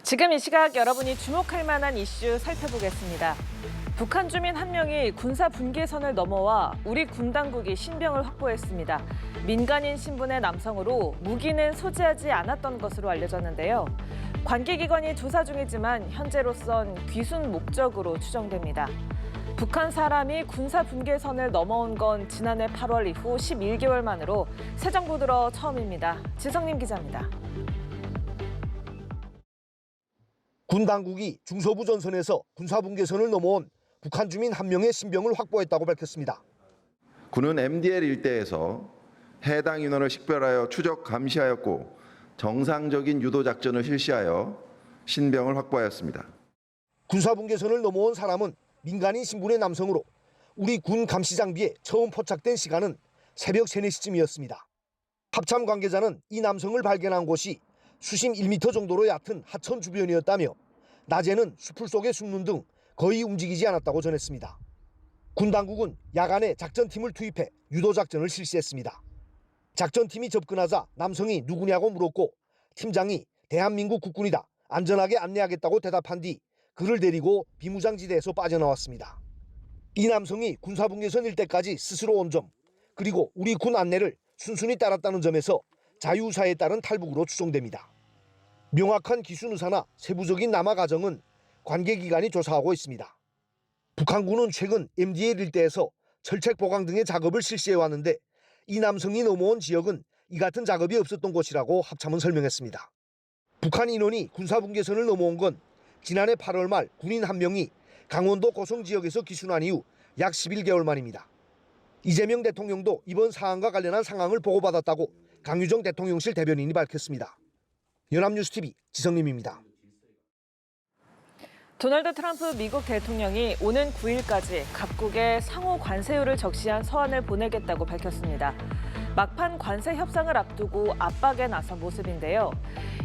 지금 이 시각 여러분이 주목할 만한 이슈 살펴보겠습니다. 북한 주민 한 명이 군사 분계선을 넘어와 우리 군 당국이 신병을 확보했습니다. 민간인 신분의 남성으로 무기는 소지하지 않았던 것으로 알려졌는데요. 관계기관이 조사 중이지만 현재로선 귀순 목적으로 추정됩니다. 북한 사람이 군사 분계선을 넘어온 건 지난해 8월 이후 11개월 만으로 새 정부 들어 처음입니다. 지성님 기자입니다. 군 당국이 중서부 전선에서 군사분계선을 넘어온 북한 주민 한 명의 신병을 확보했다고 밝혔습니다. 군은 MDL 일대에서 해당 인원을 식별하여 추적 감시하였고 정상적인 유도 작전을 실시하여 신병을 확보하였습니다. 군사분계선을 넘어온 사람은 민간인 신분의 남성으로 우리 군 감시 장비에 처음 포착된 시간은 새벽 3, 4시쯤이었습니다. 합참 관계자는 이 남성을 발견한 곳이 수심 1m 정도로 얕은 하천 주변이었다며 낮에는 수풀 속에 숨는 등 거의 움직이지 않았다고 전했습니다. 군 당국은 야간에 작전팀을 투입해 유도 작전을 실시했습니다. 작전팀이 접근하자 남성이 누구냐고 물었고 팀장이 대한민국 국군이다, 안전하게 안내하겠다고 대답한 뒤 그를 데리고 비무장지대에서 빠져나왔습니다. 이 남성이 군사분계선 일대까지 스스로 온 점, 그리고 우리 군 안내를 순순히 따랐다는 점에서 자유사에 따른 탈북으로 추정됩니다. 명확한 기순 의사나 세부적인 남하 과정은 관계기관이 조사하고 있습니다. 북한군은 최근 MDL 일대에서 철책 보강 등의 작업을 실시해왔는데 이 남성이 넘어온 지역은 이 같은 작업이 없었던 곳이라고 합참은 설명했습니다. 북한 인원이 군사분계선을 넘어온 건 지난해 8월 말 군인 한 명이 강원도 고성 지역에서 기순한 이후 약 11개월 만입니다. 이재명 대통령도 이번 사안과 관련한 상황을 보고받았다고 강유정 대통령실 대변인이 밝혔습니다. 연합뉴스TV 지성림입니다. 도널드 트럼프 미국 대통령이 오는 9일까지 각국에 상호 관세율을 적시한 서한을 보내겠다고 밝혔습니다. 막판 관세 협상을 앞두고 압박에 나선 모습인데요.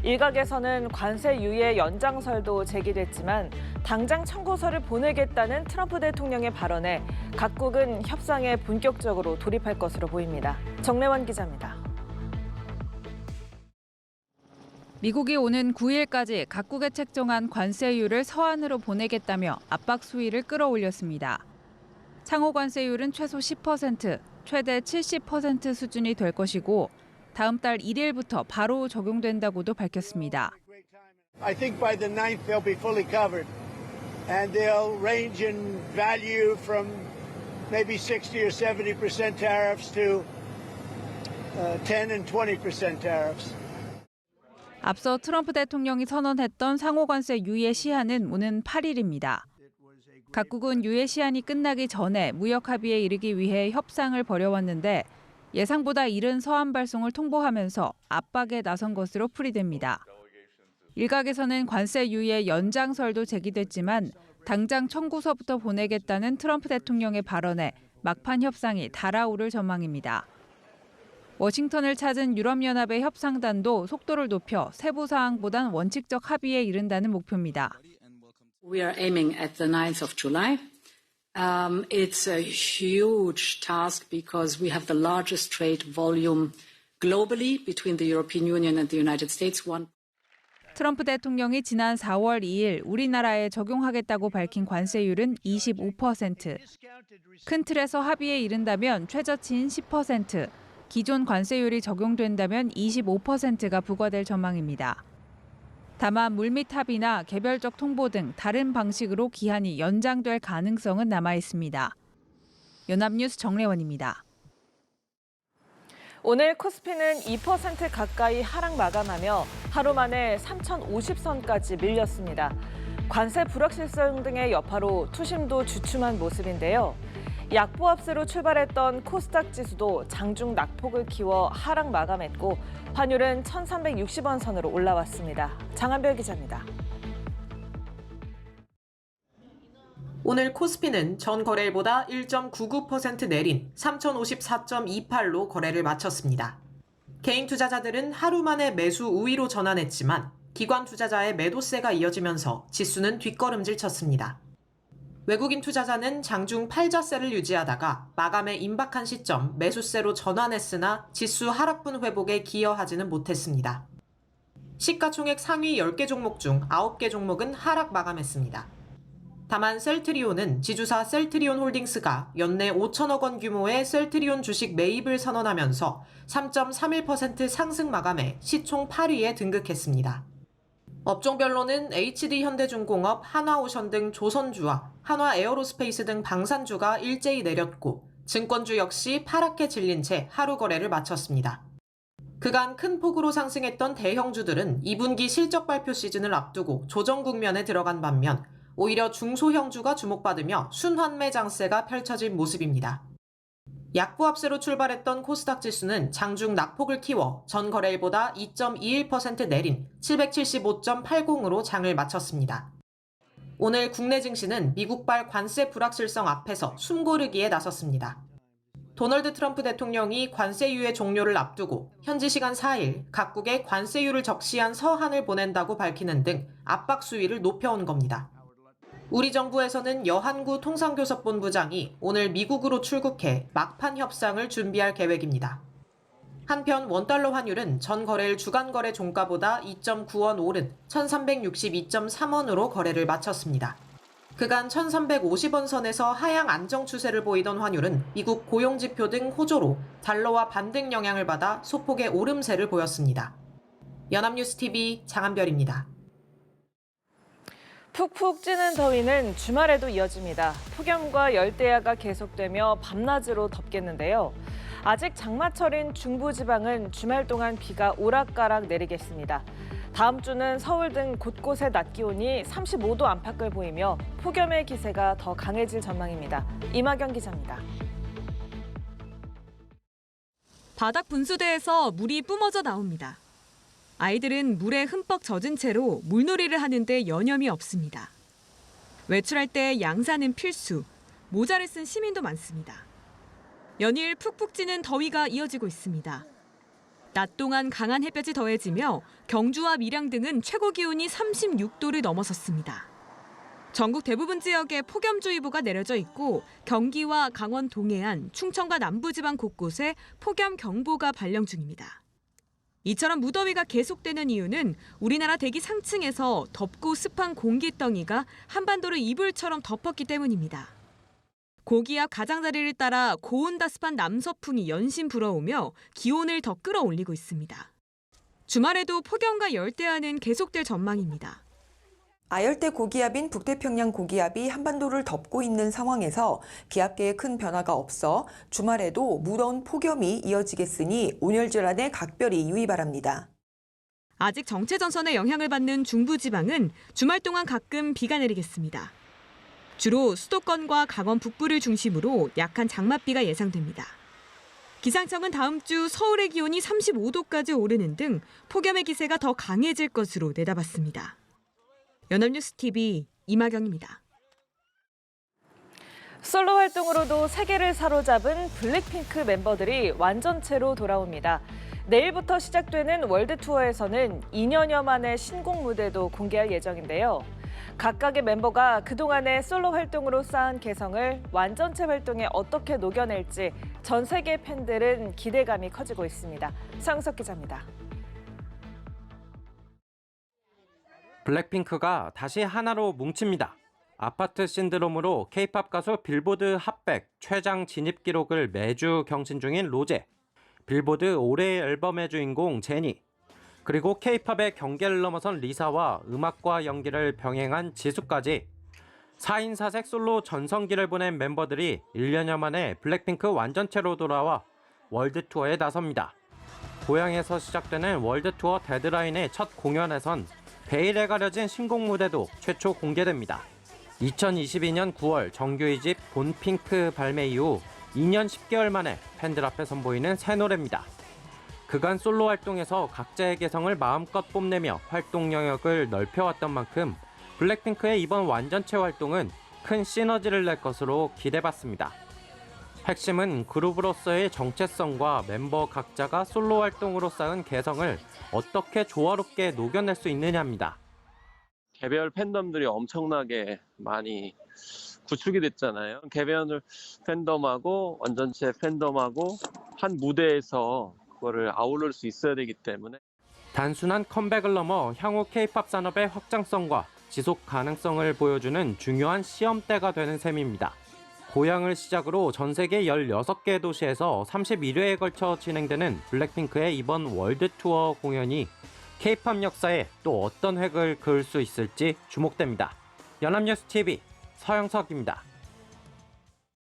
일각에서는 관세 유예 연장설도 제기됐지만 당장 청구서를 보내겠다는 트럼프 대통령의 발언에 각국은 협상에 본격적으로 돌입할 것으로 보입니다. 정래원 기자입니다. 미국이 오는 9일까지 각국에 책정한 관세율을 서한으로 보내겠다며 압박 수위를 끌어올렸습니다. 상호 관세율은 최소 10%, 최대 70% 수준이 될 것이고 다음 달 1일부터 바로 적용된다고도 밝혔습니다. I think by the 9th they'll be fully covered and they'll range in value from maybe 60 or 70% tariffs to 10 and 20% tariffs. 앞서 트럼프 대통령이 선언했던 상호관세 유예 시한은 오는 8일입니다. 각국은 유예 시한이 끝나기 전에 무역 합의에 이르기 위해 협상을 벌여왔는데 예상보다 이른 서한 발송을 통보하면서 압박에 나선 것으로 풀이됩니다. 일각에서는 관세 유예 연장설도 제기됐지만 당장 청구서부터 보내겠다는 트럼프 대통령의 발언에 막판 협상이 달아오를 전망입니다. 워싱턴을 찾은 유럽연합의 협상단도 속도를 높여 세부 사항보단 원칙적 합의에 이른다는 목표입니다. We are aiming at the 9th of July. It's a huge task because we have the largest trade volume globally between the European Union and the United States. 트럼프 대통령이 지난 4월 2일 우리나라에 적용하겠다고 밝힌 관세율은 25%. 큰 틀에서 합의에 이른다면 최저치인 10%, 기존 관세율이 적용된다면 25%가 부과될 전망입니다. 다만 물밑 합의나 개별적 통보 등 다른 방식으로 기한이 연장될 가능성은 남아 있습니다. 연합뉴스 정래원입니다. 오늘 코스피는 2% 가까이 하락 마감하며 하루 만에 3,050선까지 밀렸습니다. 관세 불확실성 등의 여파로 투심도 주춤한 모습인데요. 약보합세로 출발했던 코스닥 지수도 장중 낙폭을 키워 하락 마감했고 환율은 1,360원 선으로 올라왔습니다. 장한별 기자입니다. 오늘 코스피는 전 거래일보다 1.99% 내린 3,054.28로 거래를 마쳤습니다. 개인 투자자들은 하루 만에 매수 우위로 전환했지만 기관 투자자의 매도세가 이어지면서 지수는 뒷걸음질 쳤습니다. 외국인 투자자는 장중 팔자세를 유지하다가 마감에 임박한 시점 매수세로 전환했으나 지수 하락분 회복에 기여하지는 못했습니다. 시가총액 상위 10개 종목 중 9개 종목은 하락 마감했습니다. 다만 셀트리온은 지주사 셀트리온 홀딩스가 연내 5천억 원 규모의 셀트리온 주식 매입을 선언하면서 3.31% 상승 마감해 시총 8위에 등극했습니다. 업종별로는 HD현대중공업, 한화오션 등 조선주와 한화에어로스페이스 등 방산주가 일제히 내렸고 증권주 역시 하락에 질린 채 하루 거래를 마쳤습니다. 그간 큰 폭으로 상승했던 대형주들은 2분기 실적 발표 시즌을 앞두고 조정 국면에 들어간 반면 오히려 중소형주가 주목받으며 순환매 장세가 펼쳐진 모습입니다. 약부합세로 출발했던 코스닥 지수는 장중 낙폭을 키워 전 거래일보다 2.21% 내린 775.80으로 장을 마쳤습니다. 오늘 국내 증시는 미국발 관세 불확실성 앞에서 숨고르기에 나섰습니다. 도널드 트럼프 대통령이 관세 유예 종료를 앞두고 현지 시간 4일 각국에 관세율을 적시한 서한을 보낸다고 밝히는 등 압박 수위를 높여온 겁니다. 우리 정부에서는 여한구 통상교섭본부장이 오늘 미국으로 출국해 막판 협상을 준비할 계획입니다. 한편 원달러 환율은 전 거래일 주간 거래 종가보다 2.9원 오른 1362.3원으로 거래를 마쳤습니다. 그간 1350원 선에서 하향 안정 추세를 보이던 환율은 미국 고용지표 등 호조로 달러와 반등 영향을 받아 소폭의 오름세를 보였습니다. 연합뉴스TV 장한별입니다. 푹푹 찌는 더위는 주말에도 이어집니다. 폭염과 열대야가 계속되며 밤낮으로 덥겠는데요. 아직 장마철인 중부지방은 주말 동안 비가 오락가락 내리겠습니다. 다음 주는 서울 등 곳곳의 낮 기온이 35도 안팎을 보이며 폭염의 기세가 더 강해질 전망입니다. 이마경 기자입니다. 바닥 분수대에서 물이 뿜어져 나옵니다. 아이들은 물에 흠뻑 젖은 채로 물놀이를 하는데 여념이 없습니다. 외출할 때 양산은 필수, 모자를 쓴 시민도 많습니다. 연일 푹푹 찌는 더위가 이어지고 있습니다. 낮 동안 강한 햇볕이 더해지며 경주와 밀양 등은 최고 기온이 36도를 넘어섰습니다. 전국 대부분 지역에 폭염주의보가 내려져 있고 경기와 강원 동해안, 충청과 남부지방 곳곳에 폭염경보가 발령 중입니다. 이처럼 무더위가 계속되는 이유는 우리나라 대기 상층에서 덥고 습한 공기덩이가 한반도를 이불처럼 덮었기 때문입니다. 고기압 가장자리를 따라 고온다습한 남서풍이 연신 불어오며 기온을 더 끌어올리고 있습니다. 주말에도 폭염과 열대야는 계속될 전망입니다. 아열대 고기압인 북태평양 고기압이 한반도를 덮고 있는 상황에서 기압계에 큰 변화가 없어 주말에도 무더운 폭염이 이어지겠으니 온열질 안에 각별히 유의 바랍니다. 아직 정체전선의 영향을 받는 중부지방은 주말 동안 가끔 비가 내리겠습니다. 주로 수도권과 강원 북부를 중심으로 약한 장맛비가 예상됩니다. 기상청은 다음 주 서울의 기온이 35도까지 오르는 등 폭염의 기세가 더 강해질 것으로 내다봤습니다. 연합뉴스TV 이마경입니다. 솔로 활동으로도 세계를 사로잡은 블랙핑크 멤버들이 완전체로 돌아옵니다. 내일부터 시작되는 월드투어에서는 2년여 만에 신곡 무대도 공개할 예정인데요. 각각의 멤버가 그동안의 솔로 활동으로 쌓은 개성을 완전체 활동에 어떻게 녹여낼지 전 세계 팬들은 기대감이 커지고 있습니다. 서영석 기자입니다. 블랙핑크가 다시 하나로 뭉칩니다. 아파트 신드롬으로 K-팝 가수 빌보드 핫백 최장 진입 기록을 매주 경신 중인 로제, 빌보드 올해의 앨범의 주인공 제니, 그리고 K-팝의 경계를 넘어선 리사와 음악과 연기를 병행한 지수까지 4인 4색 솔로 전성기를 보낸 멤버들이 1년여 만에 블랙핑크 완전체로 돌아와 월드 투어에 나섭니다. 고향에서 시작되는 월드 투어 데드라인의 첫 공연에선 베일에 가려진 신곡 무대도 최초 공개됩니다. 2022년 9월 정규 2집 본핑크 발매 이후 2년 10개월 만에 팬들 앞에 선보이는 새 노래입니다. 그간 솔로 활동에서 각자의 개성을 마음껏 뽐내며 활동 영역을 넓혀왔던 만큼 블랙핑크의 이번 완전체 활동은 큰 시너지를 낼 것으로 기대받습니다. 핵심은 그룹으로서의 정체성과 멤버 각자가 솔로 활동으로 쌓은 개성을 어떻게 조화롭게 녹여낼 수 있느냐입니다. 개별 팬덤들이 엄청나게 많이 구축이 됐잖아요. 개별 팬덤하고 완전체 팬덤하고 한 무대에서 그거를 아우를 수 있어야 되기 때문에 단순한 컴백을 넘어 향후 K-팝 산업의 확장성과 지속 가능성을 보여주는 중요한 시험대가 되는 셈입니다. 고향을 시작으로 전 세계 16개 도시에서 31회에 걸쳐 진행되는 블랙핑크의 이번 월드 투어 공연이 K-팝 역사에 또 어떤 획을 그을 수 있을지 주목됩니다. 연합뉴스 TV 서영석입니다.